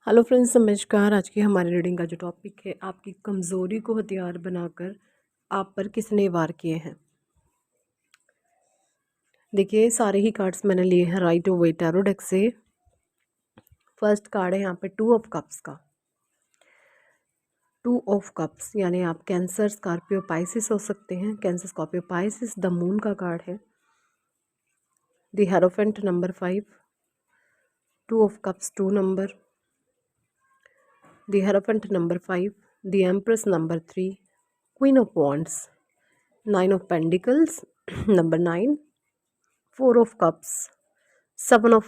Hello friends, नमस्कार। आज की हमारी रीडिंग का जो टॉपिक है, आपकी कमज़ोरी को हथियार बनाकर आप पर किसने वार किए हैं। देखिए, सारे ही कार्ड्स मैंने लिए हैं राइट वे टैरो डेक से। फर्स्ट कार्ड है यहाँ पे 2 ऑफ कप्स का। 2 ऑफ कप्स यानी आप कैंसर, स्कॉर्पियो, पाइसिस हो सकते हैं। Cancer, Scorpio, Pisces the moon का कार्ड है। The hierophant number 5, 2 of cups 2 number, the hierophant number 5, the empress number 3, queen of wands, 9 of pentacles number 9, 4 of cups, 7 of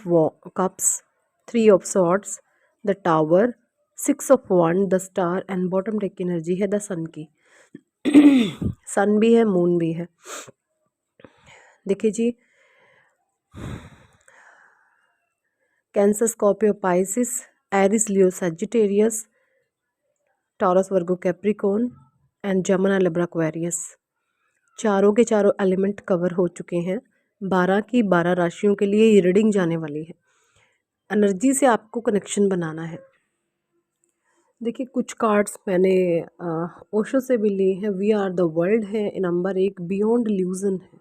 cups, 3 of swords, the tower, 6 of wand, the star and bottom deck energy है the sun की। Sun भी है, moon भी है। देखिए जी, Cancer, Scorpio, Pisces, Aries, Leo, Sagittarius, Taurus, Virgo, Capricorn and Gemini, Libra, Aquarius, चारों के चारों एलिमेंट कवर हो चुके हैं। 12 की 12 राशियों के लिए ये रीडिंग जाने वाली है। एनर्जी से आपको कनेक्शन बनाना है। देखिए, कुछ कार्ड्स मैंने ओशो से भी लिए हैं। वी आर द वर्ल्ड है नंबर 1, बियॉन्ड इल्यूजन है,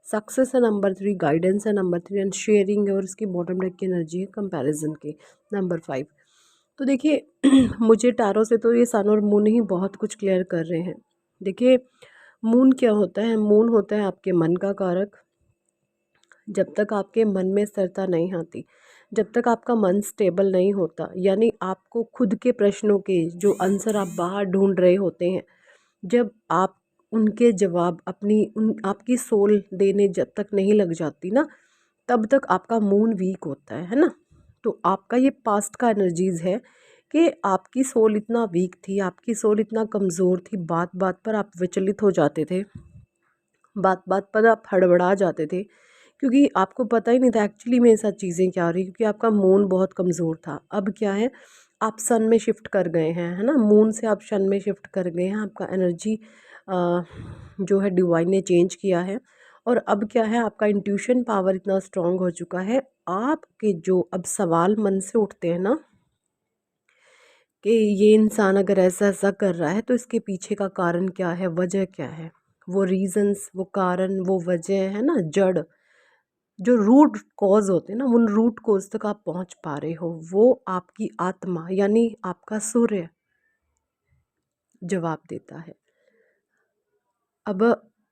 सक्सेस है नंबर 3, गाइडेंस है नंबर 3 एंड शेयरिंग है, और इसकी बॉटम डेक की एनर्जी है कंपैरिजन की नंबर 5। तो देखिए, मुझे टैरो से तो ये सन और मून ही बहुत कुछ क्लियर कर रहे हैं। देखिए, मून क्या होता है? मून होता है आपके मन का कारक। जब तक आपके मन में स्थिरता नहीं आती, जब तक आपका मन स्टेबल नहीं होता, यानी आपको खुद के प्रश्नों के जो आंसर आप बाहर ढूंढ रहे होते हैं, जब आप उनके जवाब आपकी सोल देने जब तक नहीं लग जाती ना, तब तक आपका मून वीक होता है ना। तो आपका ये पास्ट का एनर्जीज है कि आपकी सोल इतना वीक थी, आपकी सोल इतना कमज़ोर थी, बात बात पर आप विचलित हो जाते थे, बात बात पर आप हड़बड़ा जाते थे, क्योंकि आपको पता ही नहीं था एक्चुअली मेरे साथ चीज़ें क्या हो रही, क्योंकि आपका मून बहुत कमज़ोर था। अब क्या है, आप सन में शिफ्ट कर गए हैं, है ना। मून से आप सन में शिफ्ट कर गए हैं। आपका एनर्जी जो है डिवाइन ने चेंज किया है। और अब क्या है, आपका इंट्यूशन पावर इतना स्ट्रांग हो चुका है। आपके जो अब सवाल मन से उठते हैं ना, कि ये इंसान अगर ऐसा ऐसा कर रहा है तो इसके पीछे का कारण क्या है, वजह क्या है, वो रीजंस, वो कारण, वो वजह है ना, जड़, जो रूट कॉज होते हैं ना, उन रूट कॉज तक आप पहुंच पा रहे हो। वो आपकी आत्मा यानी आपका सूर्य जवाब देता है। अब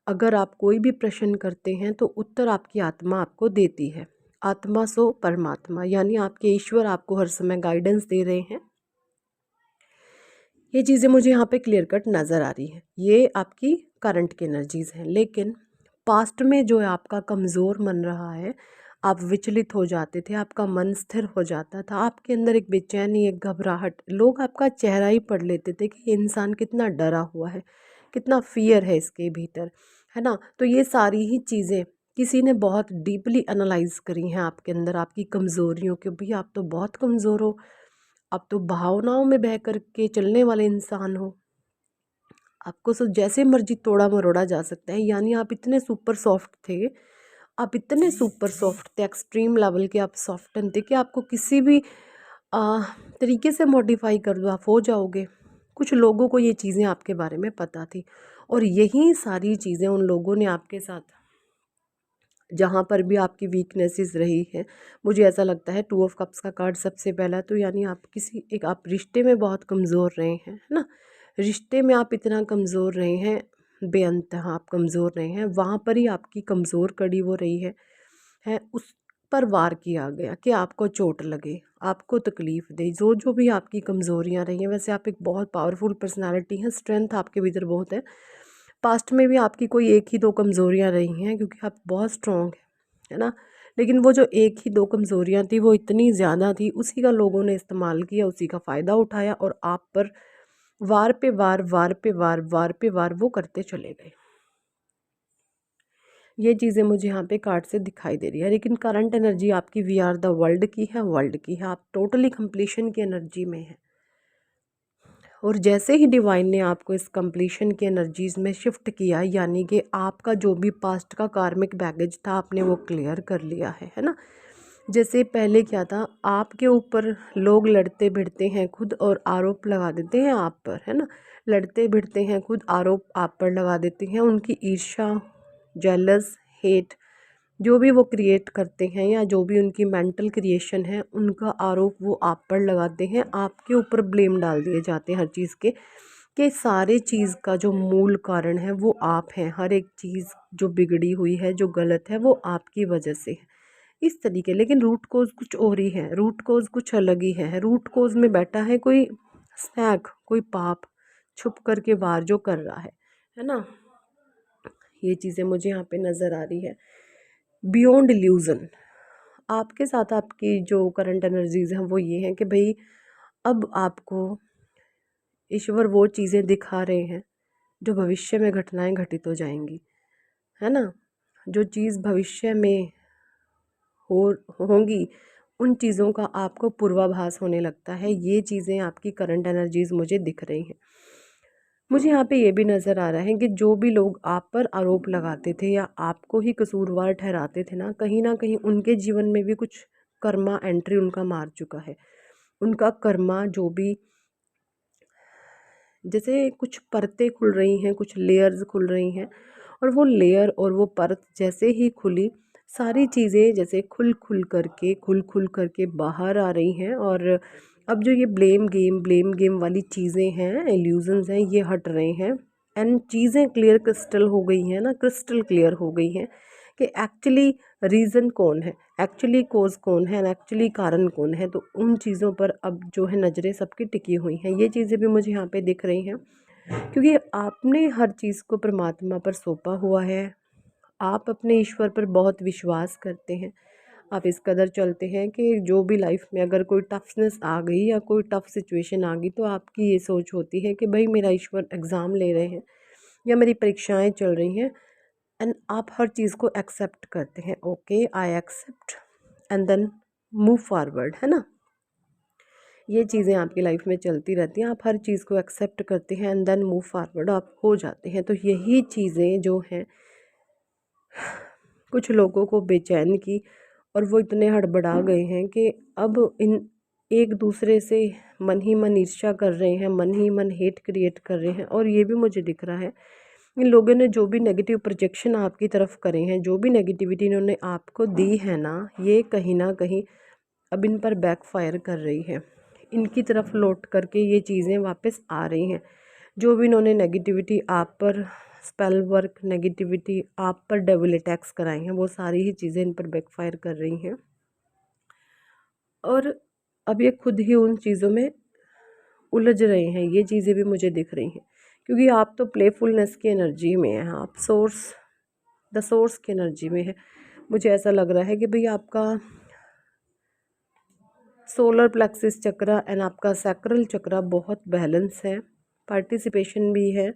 अगर आप कोई भी प्रश्न करते हैं तो उत्तर आपकी आत्मा आपको देती है। आत्मा सो परमात्मा, यानी आपके ईश्वर आपको हर समय गाइडेंस दे रहे हैं। ये चीज़ें मुझे यहाँ पे क्लियर कट नज़र आ रही है। ये आपकी करंट की एनर्जीज़ हैं, लेकिन पास्ट में जो आपका कमज़ोर मन रहा है, आप विचलित हो जाते थे, आपका मन स्थिर हो जाता था, आपके अंदर एक बेचैनी, एक घबराहट, लोग आपका चेहरा ही पढ़ लेते थे कि ये इंसान कितना डरा हुआ है, कितना फियर है इसके भीतर, है ना। तो ये सारी ही चीज़ें किसी ने बहुत डीपली एनालाइज करी हैं आपके अंदर, आपकी कमज़ोरियों के। भाई, आप तो बहुत कमज़ोर हो, आप तो भावनाओं में बह कर के चलने वाले इंसान हो, आपको सब जैसे मर्जी तोड़ा मरोड़ा जा सकता है, यानी आप इतने सुपर सॉफ्ट थे, आप इतने सुपर सॉफ्ट थे, एक्सट्रीम लेवल के आप सॉफ्टन थे कि आपको किसी भी आ, तरीके से मॉडिफाई कर दो आप हो जाओगे। कुछ लोगों को ये चीज़ें आपके बारे में पता थी, और यही सारी चीज़ें उन लोगों ने आपके साथ, जहाँ पर भी आपकी वीकनेसेस रही है, मुझे ऐसा लगता है 2 ऑफ कप्स का कार्ड सबसे पहला तो, यानी आप किसी एक आप रिश्ते में बहुत कमज़ोर रहे हैं, है ना। रिश्ते में आप इतना कमज़ोर रहे हैं, बेअंतहा आप कमज़ोर रहे हैं, वहाँ पर ही आपकी कमज़ोर कड़ी वो रही है उस पर वार किया गया कि आपको चोट लगे, आपको तकलीफ़ दे, जो जो भी आपकी कमज़ोरियाँ रही हैं। वैसे आप एक बहुत पावरफुल पर्सनालिटी हैं, स्ट्रेंथ आपके भीतर बहुत है। पास्ट में भी आपकी कोई एक ही दो कमज़ोरियाँ रही हैं, क्योंकि आप बहुत स्ट्रॉन्ग है ना। लेकिन वो जो एक ही दो कमज़ोरियाँ थी, वो इतनी ज़्यादा थी, उसी का लोगों ने इस्तेमाल किया, उसी का फ़ायदा उठाया, और आप पर वार पे वार, वार पे वार, वार पे वार वो करते चले गए। ये चीज़ें मुझे यहाँ पे कार्ड से दिखाई दे रही है। लेकिन करंट एनर्जी आपकी वी आर द वर्ल्ड की है, वर्ल्ड की है, आप टोटली कंप्लीशन की एनर्जी में है। और जैसे ही डिवाइन ने आपको इस कंप्लीशन की एनर्जीज़ में शिफ्ट किया, यानी कि आपका जो भी पास्ट का कार्मिक बैगेज था, आपने वो क्लियर कर लिया है ना। जैसे पहले क्या था, आपके ऊपर लोग लड़ते भिड़ते हैं खुद और आरोप लगा देते हैं आप पर, है ना। लड़ते भिड़ते हैं खुद, आरोप आप पर लगा देते हैं। उनकी ईर्ष्या, जेलस, हेट जो भी वो क्रिएट करते हैं या जो भी उनकी मेंटल क्रिएशन है, उनका आरोप वो आप पर लगाते हैं। आपके ऊपर ब्लेम डाल दिए जाते हैं हर चीज़ के, कि सारे चीज़ का जो मूल कारण है वो आप हैं। हर एक चीज़ जो बिगड़ी हुई है, जो गलत है, वो आपकी वजह से है, इस तरीके। लेकिन रूट कोज़ कुछ और ही है, रूट कोज़ कुछ अलग ही है। रूट कोज़ में बैठा है कोई स्नैक, कोई पाप छुप कर के वार जो कर रहा है ना। ये चीज़ें मुझे यहाँ पे नज़र आ रही है। बियॉन्ड इल्यूज़न, आपके साथ आपकी जो करंट एनर्जीज़ हैं वो ये हैं कि भाई अब आपको ईश्वर वो चीज़ें दिखा रहे हैं जो भविष्य में घटनाएं घटित हो जाएंगी, है ना। जो चीज़ भविष्य में हो होंगी, उन चीज़ों का आपको पूर्वाभास होने लगता है। ये चीज़ें आपकी करंट एनर्जीज़ मुझे दिख रही हैं। मुझे यहाँ पे ये भी नज़र आ रहा है कि जो भी लोग आप पर आरोप लगाते थे या आपको ही कसूरवार ठहराते थे ना कहीं उनके जीवन में भी कुछ कर्मा एंट्री उनका मार चुका है। उनका कर्मा जो भी, जैसे कुछ परतें खुल रही हैं, कुछ लेयर्स खुल रही हैं, और वो लेयर और वो परत जैसे ही खुली, सारी चीज़ें जैसे खुल खुल करके बाहर आ रही हैं। और अब जो ये ब्लेम गेम वाली चीज़ें हैं, इल्यूजन्स हैं, ये हट रहे हैं। एंड चीज़ें क्लियर क्रिस्टल हो गई हैं ना, क्रिस्टल क्लियर हो गई हैं कि एक्चुअली रीज़न कौन है, एक्चुअली कोज कौन है, एक्चुअली कारण कौन है। तो उन चीज़ों पर अब जो है नज़रें सबकी टिकी हुई हैं। ये चीज़ें भी मुझे यहाँ पे दिख रही हैं, क्योंकि आपने हर चीज़ को परमात्मा पर सौंपा हुआ है। आप अपने ईश्वर पर बहुत विश्वास करते हैं। आप इस कदर चलते हैं कि जो भी लाइफ में अगर कोई टफनेस आ गई या कोई टफ सिचुएशन आ गई, तो आपकी ये सोच होती है कि भाई मेरा ईश्वर एग्ज़ाम ले रहे हैं या मेरी परीक्षाएं चल रही हैं, एंड आप हर चीज़ को एक्सेप्ट करते हैं। Okay, I accept and then move forward, है ना। ये चीज़ें आपकी लाइफ में चलती रहती हैं। आप हर चीज़ को एक्सेप्ट करते हैं एंड देन मूव फॉरवर्ड आप हो जाते हैं। तो यही चीज़ें जो हैं कुछ लोगों को बेचैन की, और वो इतने हड़बड़ा गए हैं कि अब इन एक दूसरे से मन ही मन ईर्ष्या कर रहे हैं, मन ही मन हेट क्रिएट कर रहे हैं। और ये भी मुझे दिख रहा है, इन लोगों ने जो भी नेगेटिव प्रोजेक्शन आपकी तरफ करे हैं, जो भी नेगेटिविटी इन्होंने आपको दी है ना, ये कहीं ना कहीं अब इन पर बैकफायर कर रही है। इनकी तरफ लौट करके ये चीज़ें वापस आ रही हैं। जो भी इन्होंने नेगेटिविटी आप पर, स्पेल वर्क, नेगेटिविटी आप पर डेविल अटैक्स कराई हैं, वो सारी ही चीज़ें इन पर बैकफायर कर रही हैं। और अब ये खुद ही उन चीज़ों में उलझ रहे हैं। ये चीज़ें भी मुझे दिख रही हैं, क्योंकि आप तो प्लेफुलनेस की एनर्जी में हैं, आप द सोर्स की एनर्जी में है। मुझे ऐसा लग रहा है कि भाई आपका सोलर प्लेक्सिस चक्रा एंड आपका सैक्रल चक्रा बहुत बैलेंस है, पार्टिसिपेशन भी है,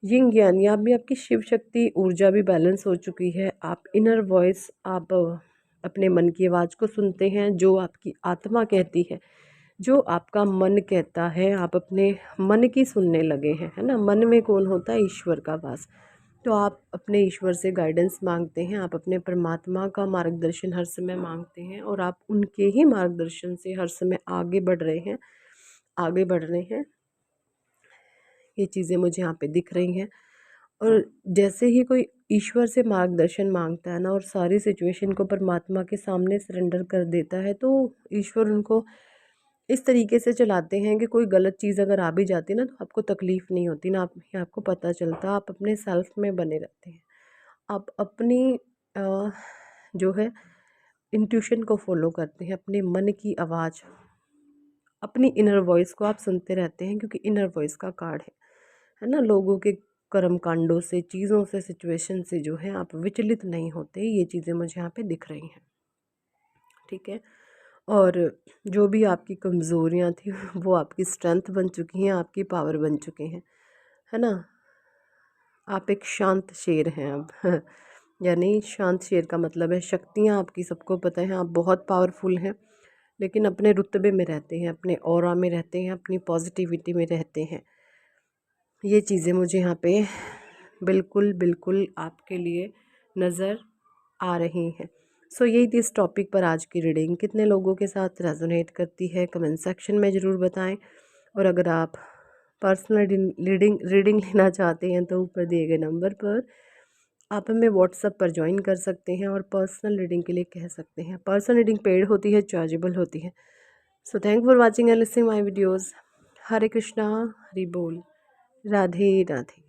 यिंग यान या भी आपकी शिव शक्ति ऊर्जा भी बैलेंस हो चुकी है। आप इनर वॉइस, आप अपने मन की आवाज़ को सुनते हैं, जो आपकी आत्मा कहती है, जो आपका मन कहता है, आप अपने मन की सुनने लगे हैं, है ना। मन में कौन होता है? ईश्वर का वास। तो आप अपने ईश्वर से गाइडेंस मांगते हैं, आप अपने परमात्मा का मार्गदर्शन हर समय मांगते हैं, और आप उनके ही मार्गदर्शन से हर समय आगे बढ़ रहे हैं, आगे बढ़ रहे हैं। ये चीज़ें मुझे यहाँ पे दिख रही हैं। और जैसे ही कोई ईश्वर से मार्गदर्शन मांगता है ना, और सारी सिचुएशन को परमात्मा के सामने सरेंडर कर देता है, तो ईश्वर उनको इस तरीके से चलाते हैं कि कोई गलत चीज़ अगर आ भी जाती है ना, तो आपको तकलीफ़ नहीं होती ना, आपको पता चलता, आप अपने सेल्फ में बने रहते हैं। आप अपनी जो है इंट्यूशन को फॉलो करते हैं, अपने मन की आवाज़, अपनी इनर वॉइस को आप सुनते रहते हैं, क्योंकि इनर वॉइस का कार्ड है ना। लोगों के कर्म कांडों से, चीज़ों से, सिचुएशन से जो है आप विचलित नहीं होते। ये चीज़ें मुझे यहाँ पे दिख रही हैं, ठीक है। और जो भी आपकी कमज़ोरियाँ थी वो आपकी स्ट्रेंथ बन चुकी हैं, आपकी पावर बन चुके हैं, है ना। आप एक शांत शेर हैं अब यानी शांत शेर का मतलब है शक्तियाँ आपकी सबको पता है, आप बहुत पावरफुल हैं, लेकिन अपने रुतबे में रहते हैं, अपने ऑरा में रहते हैं, अपनी पॉजिटिविटी में रहते हैं। ये चीज़ें मुझे यहाँ पे बिल्कुल बिल्कुल आपके लिए नज़र आ रही हैं। सो यही थी इस टॉपिक पर आज की रीडिंग। कितने लोगों के साथ रेजोनेट करती है कमेंट सेक्शन में ज़रूर बताएं। और अगर आप पर्सनल रीडिंग लेना चाहते हैं तो ऊपर दिए गए नंबर पर आप हमें व्हाट्सएप पर ज्वाइन कर सकते हैं और पर्सनल रीडिंग के लिए कह सकते हैं। पर्सनल रीडिंग पेड होती है, चार्जेबल होती है। So thank for watching and listening my videos. Hare Krishna, Hari बोल, राधे राधे।